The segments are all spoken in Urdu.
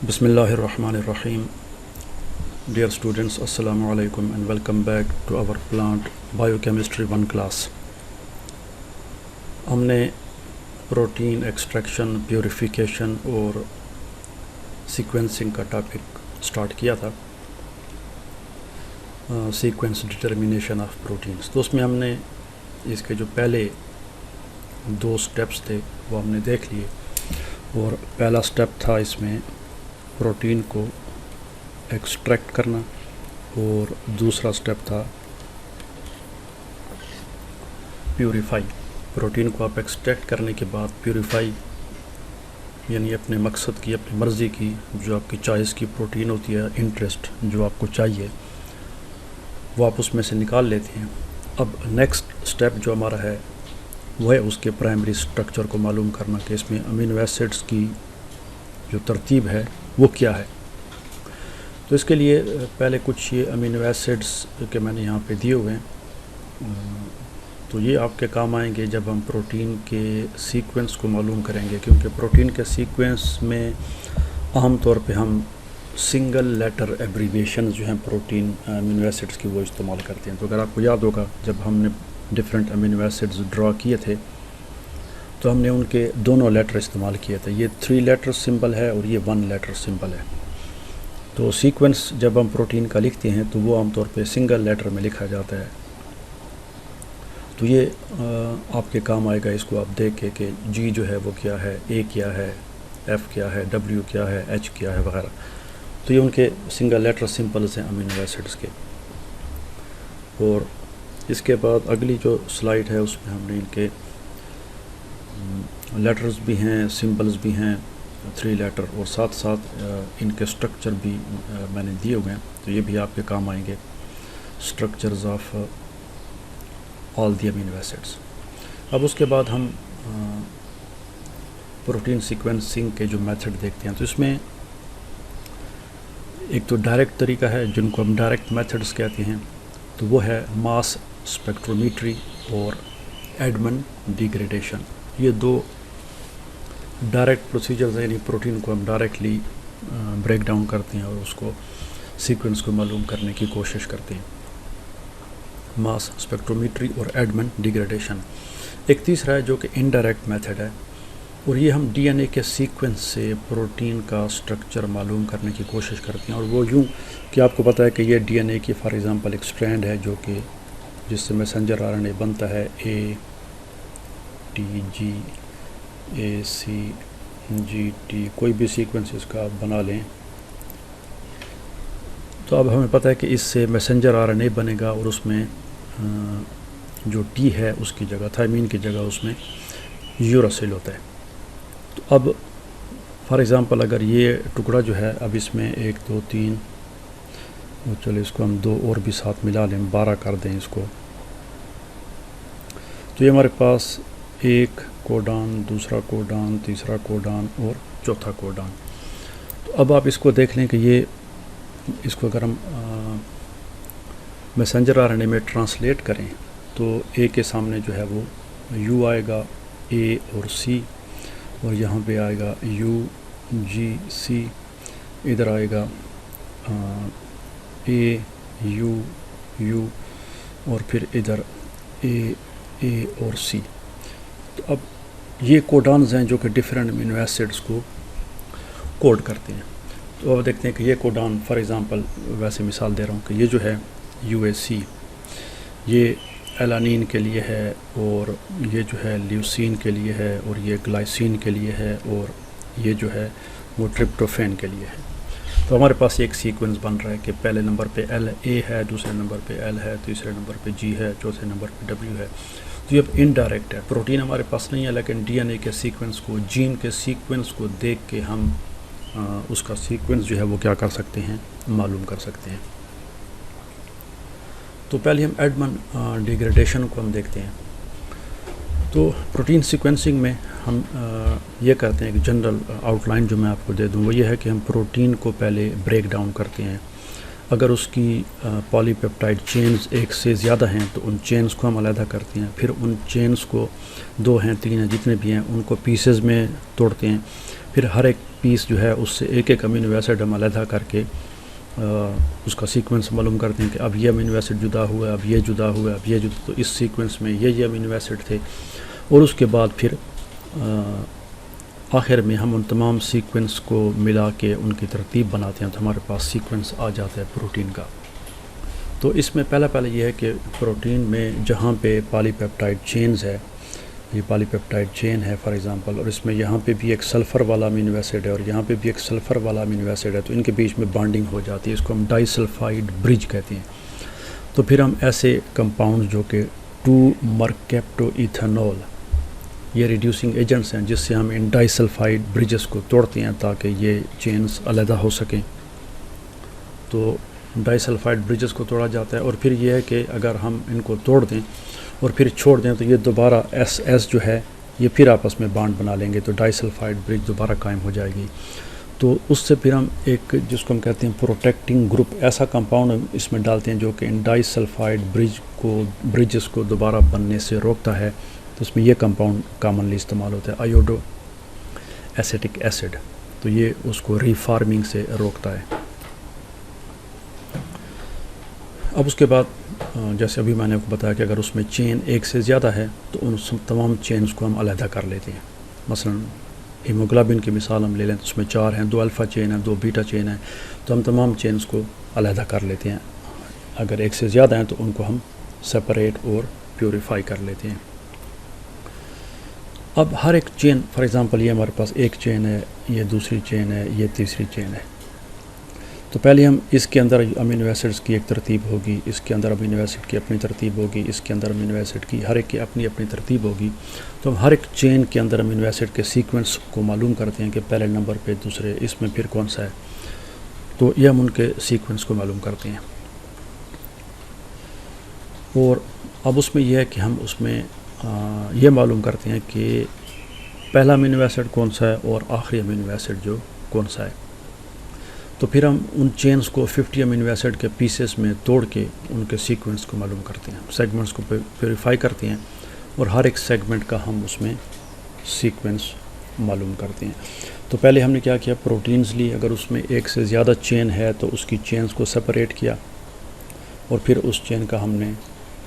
بسم اللہ الرحمن الرحیم. Dear students, Assalamu alaikum and welcome back to our plant Biochemistry 1 class. ہم نے پروٹین ایکسٹریکشن، پیوریفیکیشن اور سیکوینسنگ کا ٹاپک سٹارٹ کیا تھا، سیکوینس ڈٹرمینیشن آف پروٹینز. تو اس میں ہم نے اس کے جو پہلے 2 سٹیپس تھے وہ ہم نے دیکھ لیے، اور پہلا سٹیپ تھا اس میں پروٹین کو ایکسٹریکٹ کرنا، اور دوسرا سٹیپ تھا پیوریفائی. پروٹین کو آپ ایکسٹریکٹ کرنے کے بعد پیوریفائی، یعنی اپنے مقصد کی، اپنی مرضی کی، جو آپ کی چوائس کی پروٹین ہوتی ہے، انٹرسٹ جو آپ کو چاہیے وہ آپ اس میں سے نکال لیتے ہیں. اب نیکسٹ سٹیپ جو ہمارا ہے وہ ہے اس کے پرائمری سٹرکچر کو معلوم کرنا کہ اس میں امینو ایسڈس کی جو ترتیب ہے وہ کیا ہے. تو اس کے لیے پہلے کچھ یہ امینو ایسڈس کہ میں نے یہاں پہ دیے ہوئے ہیں، تو یہ آپ کے کام آئیں گے جب ہم پروٹین کے سیکوینس کو معلوم کریں گے، کیونکہ پروٹین کے سیکوینس میں عام طور پہ ہم سنگل لیٹر ایبریویشن جو ہیں پروٹین امینو ایسڈس کی وہ استعمال کرتے ہیں. تو اگر آپ کو یاد ہوگا جب ہم نے ڈفرینٹ امینو ایسڈز ڈرا کیے تھے تو ہم نے ان کے دونوں لیٹر استعمال کیے تھے. یہ 3 لیٹر سمبل ہے اور یہ 1 لیٹر سمبل ہے. تو سیکوینس جب ہم پروٹین کا لکھتے ہیں تو وہ عام طور پہ سنگل لیٹر میں لکھا جاتا ہے. تو یہ آپ کے کام آئے گا، اس کو آپ دیکھ کے کہ جی جو ہے وہ کیا ہے، اے کیا ہے، ایف کیا ہے، ڈبلیو کیا ہے، ایچ کیا ہے وغیرہ. تو یہ ان کے سنگل لیٹر سمبلز ہیں امینو ایسڈس کے. اور اس کے بعد اگلی جو سلائیڈ ہے اس میں ہم نے ان کے لیٹرز بھی ہیں، سمبلز بھی ہیں 3 لیٹر، اور ساتھ ساتھ ان کے سٹرکچر بھی میں نے دیے ہوئے ہیں. تو یہ بھی آپ کے کام آئیں گے، structures of all the amino acids. اب اس کے بعد ہم پروٹین سیکوینسنگ کے جو میتھڈ دیکھتے ہیں. تو اس میں ایک تو ڈائریکٹ طریقہ ہے جن کو ہم ڈائریکٹ میتھڈس کہتے ہیں، تو وہ ہے ماس اسپیکٹرومیٹری اور ایڈمن ڈیگریڈیشن. یہ 2 ڈائریکٹ پروسیجرز ہیں، یعنی پروٹین کو ہم ڈائریکٹلی بریک ڈاؤن کرتے ہیں اور اس کو سیکوینس کو معلوم کرنے کی کوشش کرتے ہیں. ماس اسپیکٹرومیٹری اور ایڈمن ڈیگریڈیشن. ایک تیسرا ہے جو کہ انڈائریکٹ میتھڈ ہے، اور یہ ہم ڈی این اے کے سیکوینس سے پروٹین کا سٹرکچر معلوم کرنے کی کوشش کرتے ہیں. اور وہ یوں کہ آپ کو پتہ ہے کہ یہ ڈی این اے کی فار ایگزامپل ایک سٹرینڈ ہے جو کہ جس سے میسنجر آر این اے بنتا ہے، A T G, a C G T, کوئی بھی سیکوینس اس کا آپ بنا لیں. تو اب ہمیں پتہ ہے کہ اس سے میسنجر آر این اے بنے گا، اور اس میں جو ٹی ہے اس کی جگہ، تھائمین کی جگہ اس میں یوراسل ہوتا ہے. تو اب فار ایگزامپل اگر یہ ٹکڑا جو ہے، اب اس میں 1 2 3، چلے اس کو ہم 2 اور بھی ساتھ ملا لیں، 12 کر دیں اس کو. تو یہ ہمارے پاس ایک کوڈان، دوسرا کوڈان، تیسرا کوڈان اور چوتھا کوڈان. تو اب آپ اس کو دیکھ لیں کہ یہ اس کو اگر ہم میسنجر آر این اے میں ٹرانسلیٹ کریں تو اے کے سامنے جو ہے وہ یو آئے گا، اے اور سی، اور یہاں پہ آئے گا یو جی سی، ادھر آئے گا اے یو یو، اور پھر ادھر اے اور سی. تو اب یہ کوڈانز ہیں جو کہ ڈفرینٹ امینو ایسڈس کو کوڈ کرتے ہیں. تو اب دیکھتے ہیں کہ یہ کوڈان فار ایگزامپل، ویسے مثال دے رہا ہوں کہ یہ جو ہے یو اے سی، یہ ایلانین کے لیے ہے، اور یہ جو ہے لیوسین کے لیے ہے، اور یہ گلائسین کے لیے ہے، اور یہ جو ہے وہ ٹرپٹوفین کے لیے ہے. تو ہمارے پاس ایک سیکوینس بن رہا ہے کہ پہلے نمبر پہ ایل اے ہے، دوسرے نمبر پہ ایل ہے، تیسرے نمبر پہ جی ہے، چوتھے نمبر پہ ڈبلیو ہے. تو یہ اب انڈائریکٹ ہے، پروٹین ہمارے پاس نہیں ہے، لیکن ڈی این اے کے سیکوینس کو، جین کے سیکوینس کو دیکھ کے ہم اس کا سیکوینس جو ہے وہ کیا کر سکتے ہیں، معلوم کر سکتے ہیں. تو پہلے ہم ایڈمن ڈیگریڈیشن کو ہم دیکھتے ہیں. تو پروٹین سیکوینسنگ میں ہم یہ کرتے ہیں کہ جنرل آؤٹ لائن جو میں آپ کو دے دوں وہ یہ ہے کہ ہم پروٹین کو پہلے بریک ڈاؤن کرتے ہیں. اگر اس کی پالی پیپٹائڈ چینز 1 سے زیادہ ہیں تو ان چینز کو ہم علیحدہ کرتے ہیں. پھر ان چینز کو 2 ہیں، 3 ہیں، جتنے بھی ہیں ان کو پیسز میں توڑتے ہیں. پھر ہر ایک پیس جو ہے اس سے ایک ایک امینو ایسڈ ہم علیحدہ کر کے اس کا سیکوینس معلوم کرتے ہیں کہ اب یہ امینو ایسڈ جدا ہوا ہے، اب یہ جدا ہوا ہے، اب یہ جدا، تو اس سیکوینس میں یہ امینو ایسڈ تھے، اور اس کے بعد پھر آخر میں ہم ان تمام سیکوینس کو ملا کے ان کی ترتیب بناتے ہیں تو ہمارے پاس سیکوینس آ جاتا ہے پروٹین کا۔ تو اس میں پہلے یہ ہے کہ پروٹین میں جہاں پہ پالی پیپٹائڈ چینز ہے، یہ پالی پیپٹائڈ چین ہے فار ایگزامپل، اور اس میں یہاں پہ بھی ایک سلفر والا امینو ایسڈ ہے اور یہاں پہ بھی ایک سلفر والا امینو ایسڈ ہے، تو ان کے بیچ میں بانڈنگ ہو جاتی ہے، اس کو ہم ڈائی سلفائڈ برج کہتے ہیں۔ تو پھر ہم ایسے کمپاؤنڈ جو کہ 2-مرکیپٹو ایتھینول، یہ ریڈیوسنگ ایجنٹس ہیں جس سے ہم ان ڈائی سلفائڈ برجز کو توڑتے ہیں تاکہ یہ چینز علیحدہ ہو سکیں۔ تو ڈائی سلفائڈ برجز کو توڑا جاتا ہے، اور پھر یہ ہے کہ اگر ہم ان کو توڑ دیں اور پھر چھوڑ دیں تو یہ دوبارہ ایس جو ہے یہ پھر آپس میں بانڈ بنا لیں گے، تو ڈائی سلفائڈ برج دوبارہ قائم ہو جائے گی۔ تو اس سے پھر ہم ایک جس کو ہم کہتے ہیں پروٹیکٹنگ گروپ، ایسا کمپاؤنڈ اس میں ڈالتے ہیں جو کہ ان ڈائی سلفائڈ برجز کو دوبارہ بننے سے روکتا ہے، تو اس میں یہ کمپاؤنڈ کامنلی استعمال ہوتا ہے آیوڈو ایسیٹک ایسڈ، تو یہ اس کو ری فارمنگ سے روکتا ہے۔ اب اس کے بعد جیسے ابھی میں نے آپ کو بتایا کہ اگر اس میں چین ایک سے زیادہ ہے تو ان تمام چینز کو ہم علیحدہ کر لیتے ہیں۔ مثلا ہیموگلوبن کی مثال ہم لے لیں تو اس میں 4 ہیں، 2 الفا چین ہیں، 2 بیٹا چین ہیں، تو ہم تمام چینز کو علیحدہ کر لیتے ہیں۔ اگر ایک سے زیادہ ہیں تو ان کو ہم سپریٹ اور پیوریفائی کر لیتے ہیں۔ اب ہر ایک چین فار ایگزامپل یہ ہمارے پاس ایک چین ہے، یہ دوسری چین ہے، یہ تیسری چین ہے، تو پہلے ہم اس کے اندر امینو ایسڈز کی ایک ترتیب ہوگی، اس کے اندر امینو ایسڈ کی اپنی ترتیب ہوگی، اس کے اندر امینو ایسڈ کی ہر ایک کی اپنی اپنی ترتیب ہوگی، تو ہم ہر ایک چین کے اندر امینو ایسڈ کے سیکوینس کو معلوم کرتے ہیں کہ پہلے نمبر پہ دوسرے، اس میں پھر کون سا ہے، تو یہ ہم ان کے سیکوینس کو معلوم کرتے ہیں۔ اور اب اس میں یہ ہے کہ ہم اس میں یہ معلوم کرتے ہیں کہ پہلا امینو ایسڈ کون سا ہے اور آخری امینو ایسڈ جو کون سا ہے، تو پھر ہم ان چینز کو 50 امینو ایسڈ کے پیسز میں توڑ کے ان کے سیکوینس کو معلوم کرتے ہیں، سیگمنٹس کو پیوریفائی کرتے ہیں، اور ہر ایک سیگمنٹ کا ہم اس میں سیکوینس معلوم کرتے ہیں۔ تو پہلے ہم نے کیا کیا، پروٹینز لی، اگر اس میں ایک سے زیادہ چین ہے تو اس کی چینز کو سپریٹ کیا، اور پھر اس چین کا ہم نے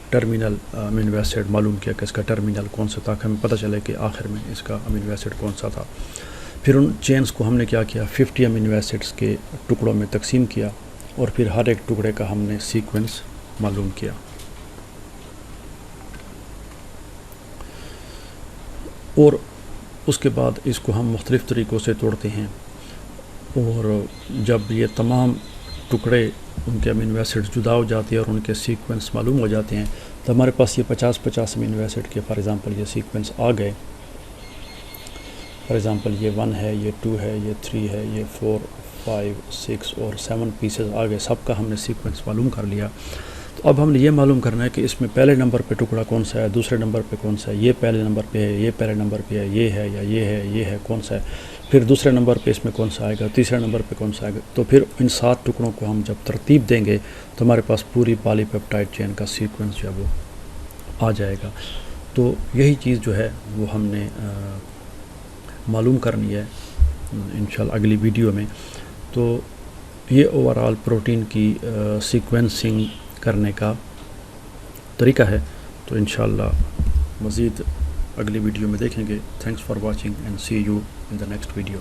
ٹرمینل امینو ایسڈ معلوم کیا کہ اس کا ٹرمینل کون سا، تاکہ ہمیں پتہ چلے کہ آخر میں اس کا امینو ایسڈ کون سا تھا۔ پھر ان چینز کو ہم نے کیا 50 امینو ایسڈس کے ٹکڑوں میں تقسیم کیا، اور پھر ہر ایک ٹکڑے کا ہم نے سیکوینس معلوم کیا۔ اور اس کے بعد اس کو ہم مختلف طریقوں سے توڑتے ہیں، اور جب یہ تمام ٹکڑے ان کے امینو ایسڈ جدا ہو جاتے ہیں اور ان کے سیکوینس معلوم ہو جاتے ہیں، تو ہمارے پاس یہ 50 امینو ایسڈ کے فار ایگزامپل یہ سیکوینس آ گئے۔ فار ایگزامپل یہ 1 ہے، یہ 2 ہے، یہ 3 ہے، یہ 4 5 6 اور 7 پیسز آ گئے، سب کا ہم نے سیکوینس معلوم کر لیا۔ تو اب ہم نے یہ معلوم کرنا ہے کہ اس میں پہلے نمبر پہ ٹکڑا کون سا ہے، دوسرے نمبر پہ کون سا ہے، یہ پہلے نمبر پہ ہے، یہ پہلے نمبر پہ ہے، یہ ہے یا یہ ہے کون سا ہے، پھر دوسرے نمبر پہ اس میں کون سا آئے گا، تیسرے نمبر پہ کون سا آئے گا۔ تو پھر ان 7 ٹکڑوں کو ہم جب ترتیب دیں گے تو ہمارے پاس پوری پالی پیپٹائڈ چین کا سیکوینس جو ہے وہ آ جائے گا۔ تو یہی چیز جو ہے وہ ہم نے معلوم کرنی ہے انشاءاللہ اگلی ویڈیو میں۔ تو یہ اوورآل پروٹین کی سیکوینسنگ کرنے کا طریقہ ہے، تو انشاءاللہ مزید اگلی ویڈیو میں دیکھیں گے۔ Thanks for watching and see you in the next video.